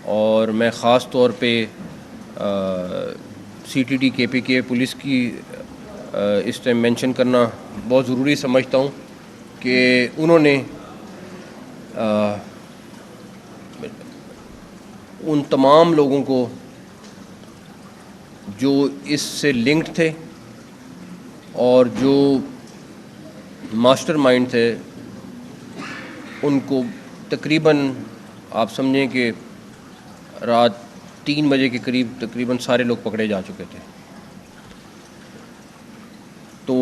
और मैं ख़ास तौर पे CTD KPK पुलिस की इस टाइम मेंशन करना बहुत ज़रूरी समझता हूँ कि उन्होंने उन तमाम लोगों को जो इससे लिंक्ड थे और जो मास्टरमाइंड थे, उनको तकरीबन आप समझें कि रात 3 बजे के करीब तकरीबन सारे लोग पकड़े जा चुके थे। तो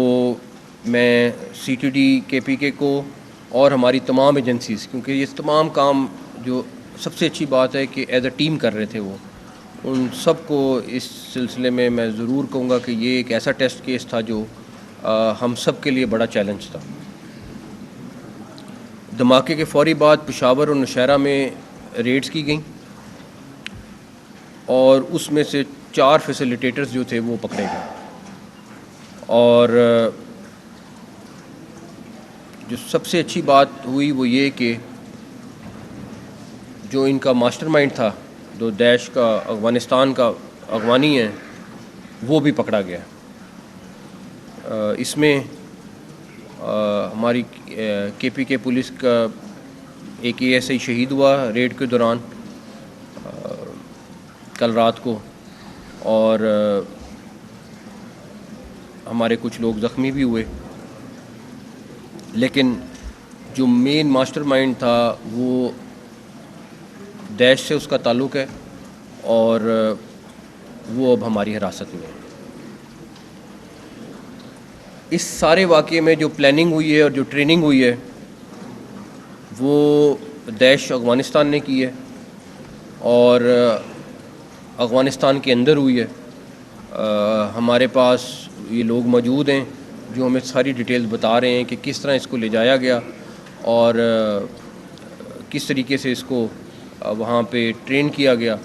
मैं CTD KPK को और हमारी तमाम एजेंसीज़, क्योंकि ये तमाम काम जो सबसे अच्छी बात है कि एज अ टीम कर रहे थे वो, उन सब को इस सिलसिले में मैं ज़रूर कहूँगा कि ये एक ऐसा टेस्ट केस था जो हम सब के लिए बड़ा चैलेंज था। धमाके के फ़ौरी बाद पेशावर और नौशहरा में रेड्स की गई और उसमें से 4 फैसिलिटेटर्स जो थे वो पकड़े गए। और जो सबसे अच्छी बात हुई वो ये कि जो इनका मास्टरमाइंड था, जो दैश का अफ़गानिस्तान का अगवानी है, वो भी पकड़ा गया। इसमें हमारी KPK पुलिस का एक ASI शहीद हुआ रेड के दौरान कल रात को, और हमारे कुछ लोग ज़ख्मी भी हुए। लेकिन जो मेन मास्टरमाइंड था वो दैश से उसका ताल्लुक़ है और वो अब हमारी हिरासत में है। इस सारे वाक़ये में जो प्लानिंग हुई है और जो ट्रेनिंग हुई है वो दैश अफ़गानिस्तान ने की है और अफ़गानिस्तान के अंदर हुई है। हमारे पास ये लोग मौजूद हैं जो हमें सारी डिटेल्स बता रहे हैं कि किस तरह इसको ले जाया गया और किस तरीके से इसको वहाँ पे ट्रेन किया गया।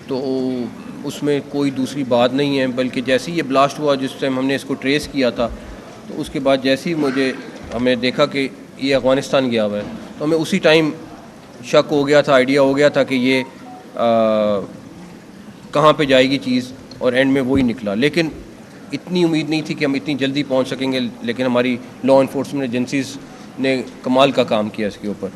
तो उसमें कोई दूसरी बात नहीं है, बल्कि जैसे ही ये ब्लास्ट हुआ, जिस टाइम हमने इसको ट्रेस किया था, तो उसके बाद जैसे ही हमें देखा कि ये अफ़गानिस्तान गया हुआ है, तो हमें उसी टाइम शक हो गया था, आइडिया हो गया था कि ये कहाँ पे जाएगी चीज़, और एंड में वही निकला। लेकिन इतनी उम्मीद नहीं थी कि हम इतनी जल्दी पहुँच सकेंगे, लेकिन हमारी लॉ इन्फोर्समेंट एजेंसीज़ ने कमाल का काम किया इसके ऊपर।